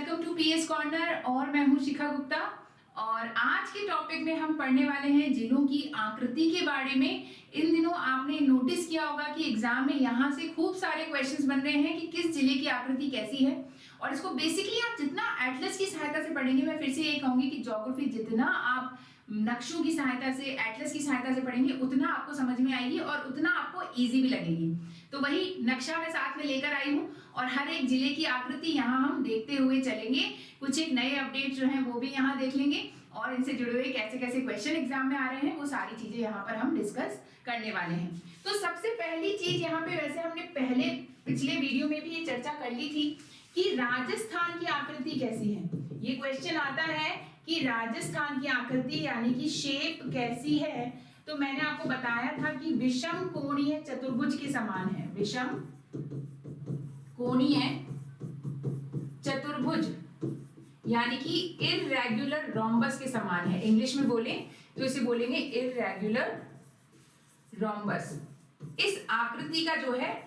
Welcome to PS corner और मैं हूं शिखा गुप्ता। और आज के टॉपिक में हम पढ़ने वाले हैं जिलों की आकृति के बारे में। इन दिनों आपने नोटिस किया होगा कि एग्जाम में यहाँ से खूब सारे क्वेश्चंस बन रहे हैं कि किस जिले की आकृति कैसी है। और इसको बेसिकली आप जितना एटलस की सहायता से पढ़ेंगे, मैं फिर से ये कहूंगी कि ज्योग्राफी जितना आप नक्शों की सहायता से, एटलस की सहायता से पढ़ेंगे उतना आपको समझ में आएगी और उतना आपको इजी भी लगेगी। तो वही नक्शा मैं साथ में लेकर आई हूँ और हर एक जिले की आकृति यहाँ हम देखते हुए चलेंगे। कुछ एक नए अपडेट जो हैं वो भी यहाँ देख लेंगे और इनसे जुड़े हुए कैसे कैसे क्वेश्चन एग्जाम में आ रहे हैं वो सारी चीजें यहाँ पर हम डिस्कस करने वाले हैं। तो सबसे पहली चीज यहाँ पे, वैसे हमने पहले पिछले वीडियो में भी ये चर्चा कर ली थी कि राजस्थान की आकृति कैसी है। ये क्वेश्चन आता है कि राजस्थान की आकृति यानी कि शेप कैसी है। तो मैंने आपको बताया था कि विषम कोणीय चतुर्भुज के समान है। विषम कोणीय चतुर्भुज यानी कि इररेगुलर रोम्बस के समान है। इंग्लिश में बोले तो इसे बोलेंगे इररेगुलर रोम्बस। इस आकृति का जो है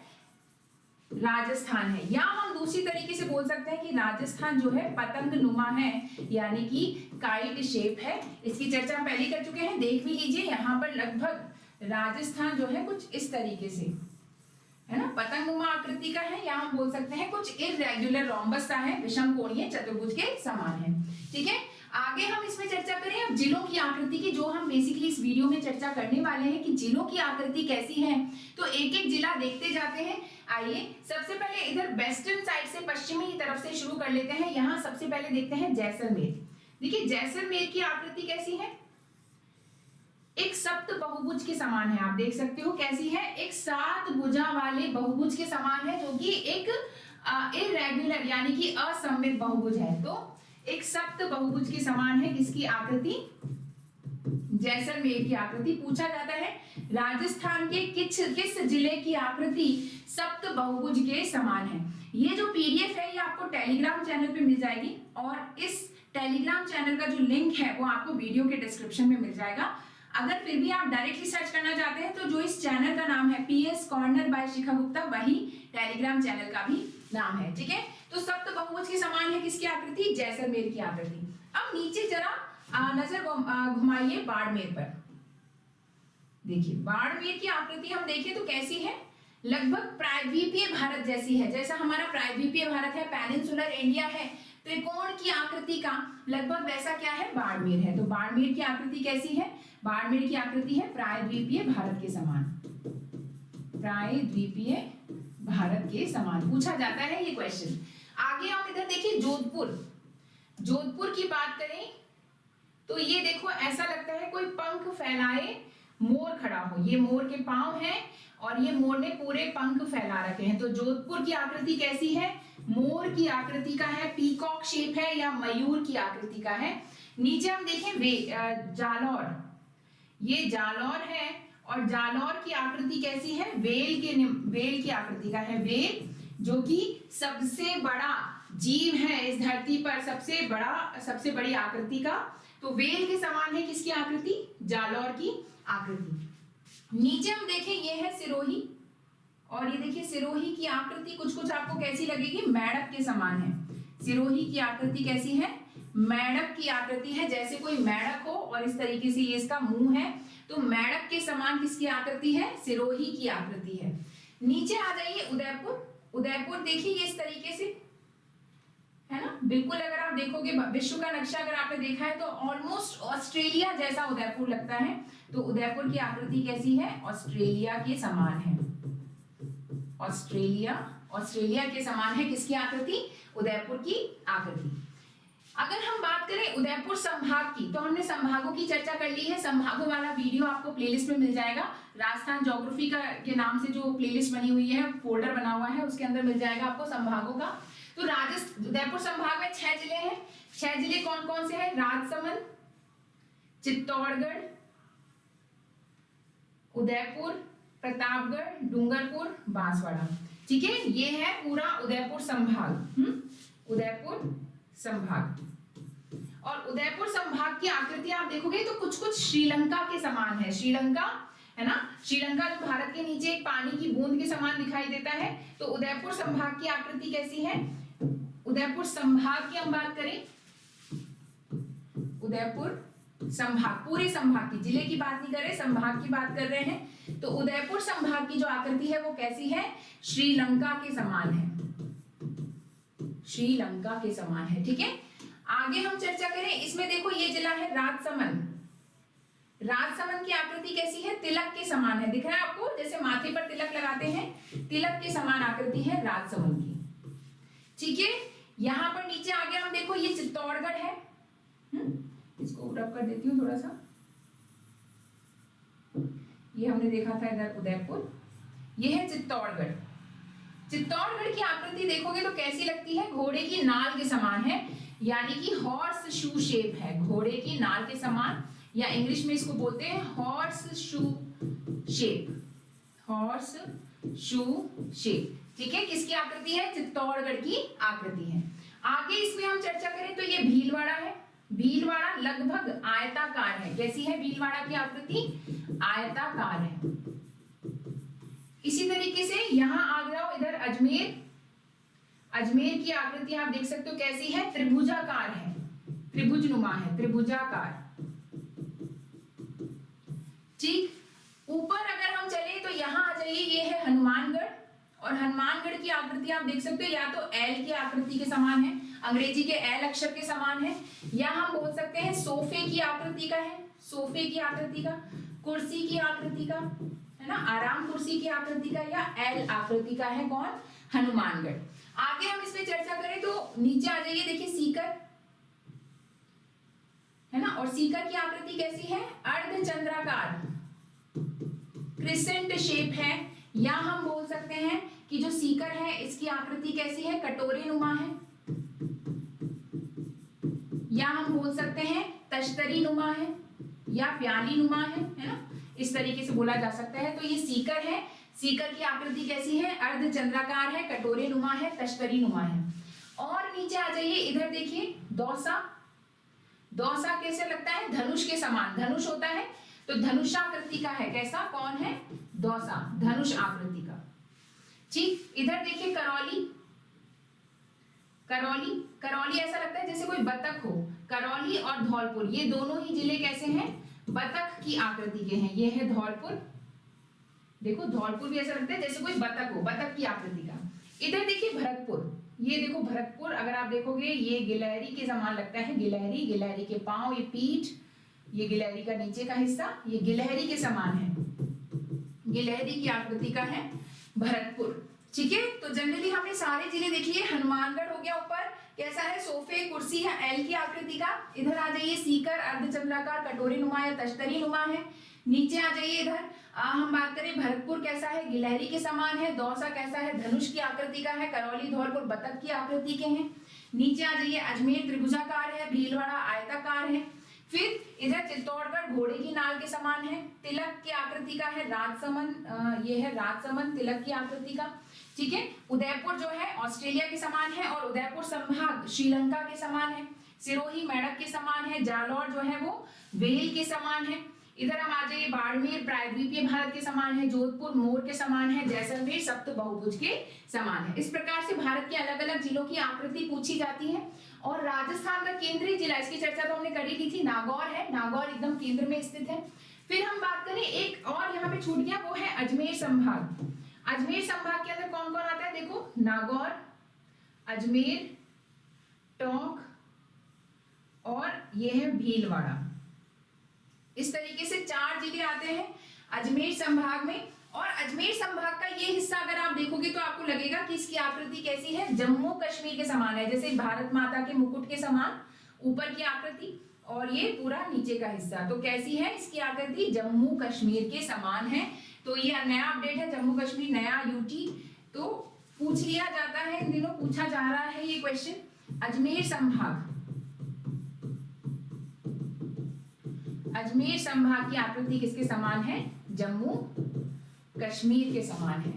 राजस्थान है, या हम दूसरी तरीके से बोल सकते हैं कि राजस्थान जो है पतंग नुमा है यानी कि काइट शेप है। इसकी चर्चा हम पहले कर चुके हैं, देख भी लीजिए। यहाँ पर लगभग राजस्थान जो है कुछ इस तरीके से है ना, पतंग नुमा आकृति का है, या हम बोल सकते हैं कुछ इररेगुलर रोम्बस का है, विषम कोणीय चतुर्भुज के समान है। ठीक है, आगे हम इसमें चर्चा करें अब जिलों की आकृति की, जो हम बेसिकली इस वीडियो में चर्चा करने वाले हैं कि जिलों की आकृति कैसी है। तो एक एक जिला देखते जाते हैं। आइए सबसे पहले इधर वेस्टर्न साइड से, पश्चिमी की तरफ से शुरू कर लेते हैं। यहाँ सबसे पहले देखते हैं जैसलमेर। देखिए जैसलमेर की आकृति कैसी है, एक सप्त बहुभुज के समान है। आप देख सकते हो कैसी है, एक 7 भुजा वाले बहुभुज के समान है, जो कि एक इररेगुलर यानी कि असममित बहुभुज है। तो एक सप्त बहुभुज के समान है किसकी आकृति, जैसलमेर की आकृति। पूछा जाता है राजस्थान के किस जिले की आकृति सप्त बहुभुज के समान है। ये जो पीडीएफ है ये आपको टेलीग्राम चैनल पे मिल जाएगी और इस टेलीग्राम चैनल का जो लिंक है वो आपको वीडियो के डिस्क्रिप्शन में मिल जाएगा। अगर फिर भी आप डायरेक्टली सर्च करना चाहते हैं तो जो इस चैनल का नाम है पीएस कॉर्नर बाय शिखा गुप्ता, वही टेलीग्राम चैनल का भी नाम है। ठीक है, तो सप्त बहुभुज के समान है किसकी आकृति, जैसलमेर की आकृति। अब नीचे जरा नजर घुमाइए बाड़मेर पर। देखिए बाड़मेर की आकृति हम देखें तो कैसी है, लगभग प्रायद्वीपीय भारत जैसी है। जैसा हमारा प्रायद्वीपीय भारत है, पेनिनसुलर इंडिया है, त्रिकोण की आकृति का लगभग वैसा क्या है, बाड़मेर है। तो बाड़मेर की आकृति कैसी है, बाड़मेर की आकृति है प्रायद्वीपीय भारत के समान, प्रायद्वीपीय भारत के समान पूछा जाता है ये क्वेश्चन। आगे हम इधर देखिए जोधपुर। जोधपुर की बात करें तो ये देखो ऐसा लगता है कोई पंख फैलाए मोर खड़ा हो। ये मोर के पांव हैं और ये मोर ने पूरे पंख फैला रखे हैं। तो जोधपुर की आकृति कैसी है, मोर की आकृति का है, पीकॉक शेप है या मयूर की आकृति का है। नीचे हम देखें जालौर, ये जालौर है और जालौर की आकृति कैसी है, वेल की आकृति का है। वेल जो कि सबसे बड़ा जीव है इस धरती पर, सबसे बड़ी आकृति का। तो वेल के समान है किसकी आकृति, जालौर की आकृति। नीचे हम देखें ये है सिरोही, और ये देखिए सिरोही की आकृति कुछ आपको कैसी लगेगी, मेंढक के समान है। सिरोही की आकृति कैसी है, मेंढक की आकृति है, जैसे कोई मेंढक हो और इस तरीके से ये इसका मुंह है। तो मेंढक के समान किसकी आकृति है, सिरोही की आकृति है। नीचे आ जाइए उदयपुर। उदयपुर देखिए ये इस तरीके से है ना, बिल्कुल अगर आप देखोगे विश्व का नक्शा अगर आपने देखा है तो ऑलमोस्ट ऑस्ट्रेलिया जैसा उदयपुर लगता है। तो उदयपुर की आकृति कैसी है, ऑस्ट्रेलिया के समान है। ऑस्ट्रेलिया के समान है किसकी आकृति, उदयपुर की आकृति। अगर हम बात करें उदयपुर संभाग की, तो हमने संभागों की चर्चा कर ली है। संभागों वाला वीडियो आपको प्लेलिस्ट में मिल जाएगा। राजस्थान ज्योग्राफी के नाम से जो प्लेलिस्ट बनी हुई है, फोल्डर बना हुआ है, उसके अंदर मिल जाएगा आपको संभागों का। तो उदयपुर संभाग में 6 जिले हैं। 6 जिले कौन कौन से हैं, राजसमंद, चित्तौड़गढ़, उदयपुर, प्रतापगढ़, डूंगरपुर, बांसवाड़ा। ठीक है, ये है पूरा उदयपुर संभाग। उदयपुर संभाग, और उदयपुर संभाग की आकृति आप देखोगे तो कुछ श्रीलंका के समान है। श्रीलंका है ना, श्रीलंका जो भारत के नीचे एक पानी की बूंद के समान दिखाई देता है। तो उदयपुर संभाग की आकृति कैसी है, उदयपुर संभाग की हम बात करें, उदयपुर संभाग, पूरे संभाग की, जिले की बात नहीं कर रहे, संभाग की बात कर रहे हैं। तो उदयपुर संभाग की जो आकृति है वो कैसी है? श्रीलंका के समान है, श्रीलंका के समान है। ठीक है, आगे हम चर्चा करें, इसमें देखो ये जिला है राजसमंद। राजसमंद की आकृति कैसी है? तिलक के समान है। दिख रहा है आपको, जैसे माथे पर तिलक लगाते हैं, तिलक के समान आकृति है राजसमंद की। ठीक है, यहाँ पर नीचे आगे हम देखो ये चित्तौड़गढ़ है। इसको रब कर देती हूँ थोड़ा सा, ये हमने देखा था इधर उदयपुर, ये है चित्तौड़गढ़। चित्तौड़गढ़ की आकृति देखोगे तो कैसी लगती है? घोड़े की नाल के समान है, यानी कि हॉर्स शू शेप है, घोड़े की नाल के समान, या इंग्लिश में इसको बोलते हैं horse shoe shape, horse shoe shape. ठीक है, किसकी आकृति है? चित्तौड़गढ़ की आकृति है। आगे इसमें हम चर्चा करें तो ये भीलवाड़ा है। भीलवाड़ा लगभग आयताकार है। कैसी है भीलवाड़ा की आकृति? आयताकार है। इसी तरीके से यहां आ जाओ, इधर अजमेर, अजमेर की आकृति आप देख सकते हो कैसी है? त्रिभुजाकार है, त्रिभुजनुमा है, त्रिभुजाकार। ठीक, ऊपर अगर हम चले तो यहाँ आ जाइए, ये है हनुमानगढ़, और हनुमानगढ़ की आकृति आप देख सकते हो या तो एल की आकृति के समान है, अंग्रेजी के एल अक्षर के समान है, या हम बोल सकते हैं सोफे की आकृति का है, सोफे की आकृति का, कुर्सी की आकृति का, है ना, आराम कुर्सी की आकृति का, या एल आकृति का है कौन? हनुमानगढ़। आगे हम इसमें चर्चा करें तो नीचे आ जाइए, देखिए सीकर है ना, और सीकर की आकृति कैसी है? अर्धचंद्राकार, क्रिसेंट शेप है, या हम बोल सकते हैं कि जो सीकर है इसकी आकृति कैसी है? कटोरे नुमा है, या हम बोल सकते हैं तश्तरी नुमा है, या प्याली नुमा है ना, इस तरीके से बोला जा सकता है। तो ये सीकर है, सीकर की आकृति कैसी है? अर्धचंद्राकार है, कटोरे नुमा है, तश्तरी नुमा है। और नीचे आ जाइए, इधर देखिए दौसा, दौसा कैसे लगता है? धनुष के समान, धनुष होता है तो धनुषाकृति का है, कैसा? कौन है? दौसा, धनुष आकृति का। ठीक, इधर देखिए करौली, करौली, करौली ऐसा लगता है जैसे कोई बतख हो। करौली और धौलपुर ये दोनों ही जिले कैसे हैं? बतख की आकृति के हैं। ये है धौलपुर, देखो धौलपुर भी ऐसा लगता है जैसे कोई बतख हो, बतख की आकृति का। इधर देखिए भरतपुर, ये देखो भरतपुर, अगर आप देखोगे ये गिलहरी के समान लगता है, गिलहरी, गिलहरी के पांव, ये पीठ, ये गिलहरी का नीचे का हिस्सा, ये गिलहरी के समान है, गिलहरी की आकृति का है भरतपुर। ठीक है, तो जनरली हमने सारे जिले देख लिए। हनुमानगढ़ हो गया ऊपर, कैसा है? सोफे, कुर्सी है, एल की आकृति का। इधर आ जाइए सीकर, अर्धचंद्राकार, कटोरी नुमा या तश्तरी नुमा है। नीचे आ जाइए, इधर हम बात करें भरतपुर कैसा है? गिलहरी के समान है। दौसा कैसा है? धनुष की आकृति का है। करौली, धौलपुर बतख की आकृति के हैं। नीचे आ जाइए, अजमेर त्रिभुजाकार है, भीलवाड़ा आयताकार है। फिर इधर चित्तौड़गढ़ घोड़े की नाल के समान है, तिलक की आकृति का है। राजसमंद, ये है राजसमंद, तिलक की आकृति का। ठीक है, उदयपुर जो है ऑस्ट्रेलिया के समान है, और उदयपुर संभाग श्रीलंका के समान है। सिरोही मेढक के समान है। जालौर जो है वो वेल के समान है। इधर हम आ जाइए, बाड़मेर प्रायद्वीपीय भारत के समान है। जोधपुर मोर के समान है। जैसलमेर सप्त बहुभुज के समान है। इस प्रकार से भारत के अलग अलग जिलों की आकृति पूछी जाती है। और राजस्थान का केंद्रीय जिला, इसकी चर्चा तो हमने कर ही ली थी, नागौर है। नागौर एकदम केंद्र में स्थित है। फिर हम बात करें, एक और यहाँ पे छूट गया, वो है अजमेर संभाग। अजमेर संभाग के अंदर कौन कौन आता है? देखो नागौर, अजमेर, टोंक और ये है भीलवाड़ा। इस तरीके से 4 जिले आते हैं अजमेर संभाग में। और अजमेर संभाग का ये हिस्सा अगर आप देखोगे तो आपको लगेगा कि इसकी आकृति कैसी है? जम्मू कश्मीर के समान है, जैसे भारत माता के मुकुट के समान ऊपर की आकृति, और ये पूरा नीचे का हिस्सा। तो कैसी है इसकी आकृति? जम्मू कश्मीर के समान है। तो ये नया अपडेट है, जम्मू कश्मीर नया यूटी। तो पूछ लिया जाता है, इन दिनों पूछा जा रहा है ये क्वेश्चन। अजमेर संभाग, अजमेर संभाग की आकृति किसके समान है? जम्मू कश्मीर के समान है।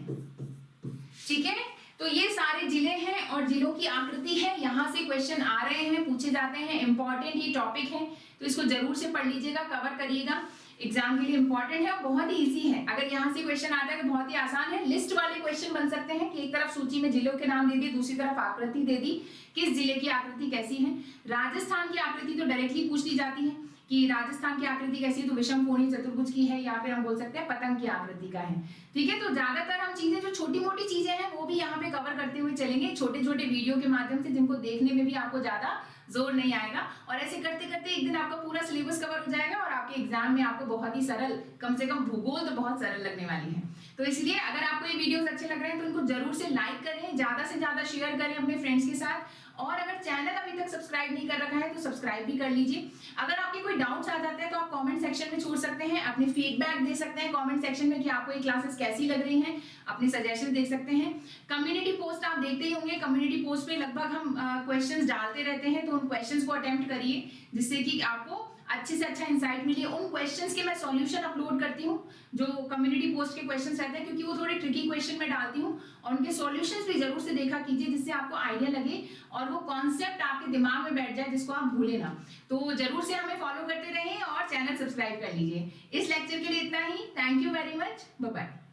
ठीक है, तो ये सारे जिले हैं और जिलों की आकृति है। यहाँ से क्वेश्चन आ रहे हैं, पूछे जाते हैं, इंपॉर्टेंट ये टॉपिक है, तो इसको जरूर से पढ़ लीजिएगा, कवर करिएगा। एग्जाम के लिए इंपॉर्टेंट है और बहुत ही इजी है। अगर यहाँ से क्वेश्चन आता है तो बहुत ही आसान है। लिस्ट वाले क्वेश्चन बन सकते हैं कि एक तरफ सूची में जिलों के नाम दे दिए, दूसरी तरफ आकृति दे दी, किस जिले की आकृति कैसी है। राजस्थान की आकृति तो डायरेक्टली पूछ ली जाती है कि राजस्थान की आकृति कैसी है, तो विषम कोणीय चतुर्भुज की है, या फिर हम बोल सकते हैं पतंग की आकृति का है। ठीक है, तो ज्यादातर हम चीजें जो छोटी मोटी चीजें हैं वो भी यहाँ पे कवर करते हुए चलेंगे, छोटे छोटे वीडियो के माध्यम से, जिनको देखने में भी आपको ज्यादा जोर नहीं आएगा। और ऐसे करते करते एक दिन आपका पूरा सिलेबस कवर हो जाएगा और आपके एग्जाम में आपको बहुत ही सरल, कम से कम भूगोल तो बहुत सरल लगने वाली है। तो इसलिए अगर आपको ये वीडियोस अच्छे लग रहे हैं तो इनको जरूर से लाइक करें, ज्यादा से ज्यादा शेयर करें अपने फ्रेंड्स के साथ, और अगर चैनल अभी तक सब्सक्राइब नहीं कर रखा है तो सब्सक्राइब भी कर लीजिए। अगर आपके कोई डाउट्स आ जाते हैं तो आप कमेंट सेक्शन में छोड़ सकते हैं, अपने फीडबैक दे सकते हैं कमेंट सेक्शन में कि आपको ये क्लासेस कैसी लग रही हैं, अपने सजेशन दे सकते हैं। कम्युनिटी पोस्ट आप देखते ही होंगे, कम्युनिटी पोस्ट पे लगभग हम क्वेश्चंस डालते रहते हैं, तो उन क्वेश्चंस को अटेम्प्ट करिए जिससे कि आपको अच्छे से अच्छा इंसाइट मिले। उन क्वेश्चंस के मैं सॉल्यूशन अपलोड करती हूँ जो कम्युनिटी पोस्ट के क्वेश्चंस रहते हैं, क्योंकि वो थोड़े ट्रिकी क्वेश्चन में डालती हूँ, और उनके सॉल्यूशंस भी जरूर से देखा कीजिए जिससे आपको आइडिया लगे और वो कॉन्सेप्ट आपके दिमाग में बैठ जाए जिसको आप भूले ना। तो जरूर से हमें फॉलो करते रहें और चैनल सब्सक्राइब कर लीजिए। इस लेक्चर के लिए इतना ही। Thank you very much, bye bye.